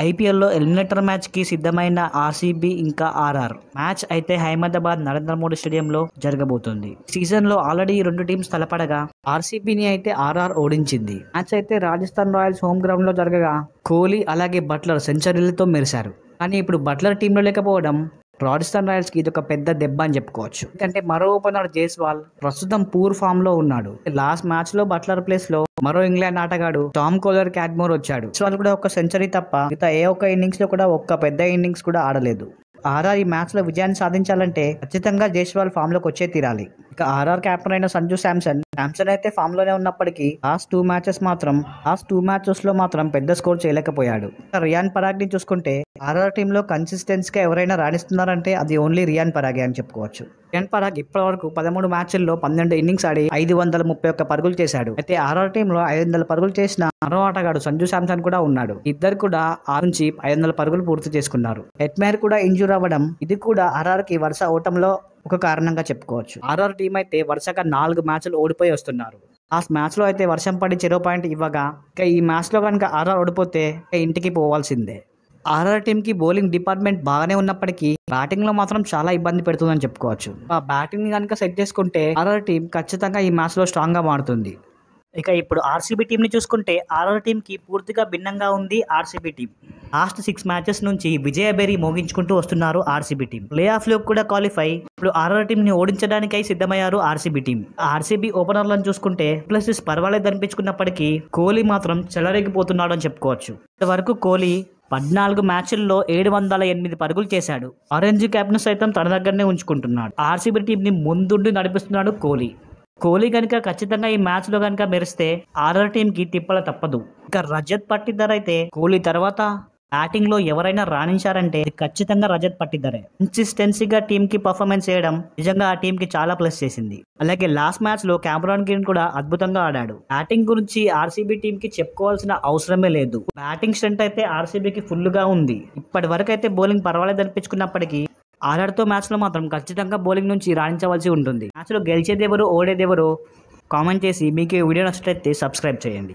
ఐపీఎల్లో ఎలిమినేటర్ మ్యాచ్కి సిద్ధమైన ఆర్సీబీ ఇంకా ఆర్ఆర్ మ్యాచ్ అయితే హైదరాబాద్ నరేంద్ర మోడీ స్టేడియంలో జరగబోతుంది. సీజన్లో ఆల్రెడీ ఈ రెండు టీమ్స్ తలపడగా ఆర్సీబీని అయితే ఆర్ఆర్ ఓడించింది. మ్యాచ్ అయితే రాజస్థాన్ రాయల్స్ హోమ్ గ్రౌండ్ లో జరగగా కోహ్లీ అలాగే బట్లర్ సెంచరీలతో మెరిశారు. కానీ ఇప్పుడు బట్లర్ టీంలో లేకపోవడం రాజస్థాన్ రాయల్స్ కి ఇది ఒక పెద్ద దెబ్బ అని చెప్పుకోవచ్చు. ఎందుకంటే మరో ఓపెనర్ జైస్వాల్ ప్రస్తుతం పూర్ ఫామ్ లో ఉన్నాడు. లాస్ట్ మ్యాచ్ లో బట్లర్ ప్లేస్ లో మరో ఇంగ్లాండ్ ఆటగాడు టామ్ కోలర్ క్యాడ్మోర్ వచ్చాడు. జైస్వాల్ కూడా ఒక సెంచరీ తప్ప మిగతా ఏ ఒక్క ఇన్నింగ్స్ లో కూడా ఒక్క పెద్ద ఇన్నింగ్స్ కూడా ఆడలేదు. ఆర్ఆర్ ఈ మ్యాచ్ లో విజయాన్ని సాధించాలంటే ఖచ్చితంగా జైస్వాల్ ఫామ్ లోకి వచ్చే తీరాలి. ఇక ఆర్ఆర్ కెప్టెన్ అయిన సంజు శాంసన్ అయితే ఫామ్ లోనే ఉన్నప్పటికీ లాస్ట్ టూ మ్యాచెస్ లో మాత్రం పెద్ద స్కోర్ చేయలేకపోయాడు. రియాన్ పరాగ్ ని చూసుకుంటే ఆర్ఆర్ టీమ్ లో కన్సిస్టెన్సీ గా ఎవరైనా రాణిస్తున్నారంటే అది ఓన్లీ రియాన్ పరాగే అని చెప్పుకోవచ్చు. రియాన్ పరాగ్ ఇప్పటి వరకు 13 మ్యాచ్ల్లో 12 ఇన్నింగ్స్ ఆడి 531 పరుగులు చేశాడు. అయితే ఆర్ఆర్ టీమ్ లో 500 పరుగులు చేసిన మరో ఆటగాడు సంజు శాంసన్ కూడా ఉన్నాడు. ఇద్దరు కూడా 6 నుంచి 500 పరుగులు పూర్తి చేసుకున్నారు. హెట్మేర్ కూడా ఇంజూర్ అవ్వడం ఇది కూడా ఆర్ఆర్ కి వరుస ఓటంలో ఒక కారణంగా చెప్పుకోవచ్చు. ఆర్ఆర్ టీం అయితే వరుసగా 4 మ్యాచ్లు ఓడిపోయి వస్తున్నారు. ఆ మ్యాచ్ లో అయితే వర్షం పడి 0 పాయింట్ ఇవ్వగా ఇక ఈ మ్యాచ్ లో కనుక ఆర్ఆర్ ఓడిపోతే ఇంటికి పోవాల్సిందే. ఆర్ఆర్ టీమ్ కి బౌలింగ్ డిపార్ట్మెంట్ బాగానే ఉన్నప్పటికీ బ్యాటింగ్ లో మాత్రం చాలా ఇబ్బంది పెడుతుందని చెప్పుకోవచ్చు. ఆ బ్యాటింగ్ కనుక సెట్ చేసుకుంటే ఆర్ఆర్ టీం ఖచ్చితంగా ఈ మ్యాచ్ లో స్ట్రాంగ్ గా మారుతుంది. ఇక ఇప్పుడు ఆర్సీబీ టీం ని చూసుకుంటే ఆర్ఆర్ టీం కి పూర్తిగా భిన్నంగా ఉంది. ఆర్సీబీ టీం లాస్ట్ 6 మ్యాచెస్ నుంచి విజయబేరి మోగించుకుంటూ వస్తున్నారు. ఆర్సీబీ టీం ప్లే ఆఫ్ లో కూడా క్వాలిఫై ఇప్పుడు ఆర్ఆర్ టీం ని ఓడించడానికై సిద్ధమయ్యారు. ఆర్సీబీ టీం ఆర్సీబీ ఓపెనర్లను చూసుకుంటే ప్లస్ పర్వాలేదు అనిపించుకున్నప్పటికీ కోహ్లీ మాత్రం చెలరేగిపోతున్నాడు అని చెప్పుకోవచ్చు. ఇంతవరకు కోహ్లీ 14 మ్యాచ్ల్లో 708 పరుగులు చేశాడు. ఆరెంజ్ క్యాప్ ను సైతం తన దగ్గరనే ఉంచుకుంటున్నాడు. ఆర్సీబీ టీం ని ముందుండి నడిపిస్తున్నాడు కోహ్లీ కనుక ఖచ్చితంగా ఈ మ్యాచ్ లో కనుక మెరిస్తే ఆర్ఆర్ టీం కి తిప్పల తప్పదు. ఇక రజత్ పట్టిదార్ అయితే కోహ్లీ తర్వాత బ్యాటింగ్ లో ఎవరైనా రాణించారంటే ఖచ్చితంగా రజత్ పట్టిదారే. కన్సిస్టెన్సీగా టీం కి పర్ఫార్మెన్స్ చేయడం నిజంగా ఆ టీం కి చాలా ప్లస్ చేసింది. అలాగే లాస్ట్ మ్యాచ్ లో క్యామరాన్ గ్రీన్ కూడా అద్భుతంగా ఆడాడు. బ్యాటింగ్ గురించి ఆర్సీబీ టీం కి చెప్పుకోవాల్సిన అవసరమే లేదు. బ్యాటింగ్ స్ట్రెంత్ అయితే ఆర్సీబీకి ఫుల్ గా ఉంది. ఇప్పటి వరకు అయితే బౌలింగ్ పర్వాలేదు అనిపించుకున్నప్పటికీ ఆర్ఆర్ తో మ్యాచ్ లో మాత్రం ఖచ్చితంగా బౌలింగ్ నుంచి రాణించవలసి ఉంటుంది. మ్యాచ్ లో గెలిచేదెవరు ఓడేదెవరు కామెంట్ చేసి మీకు ఈ వీడియో నచ్చినట్లయితే సబ్స్క్రైబ్ చేయండి.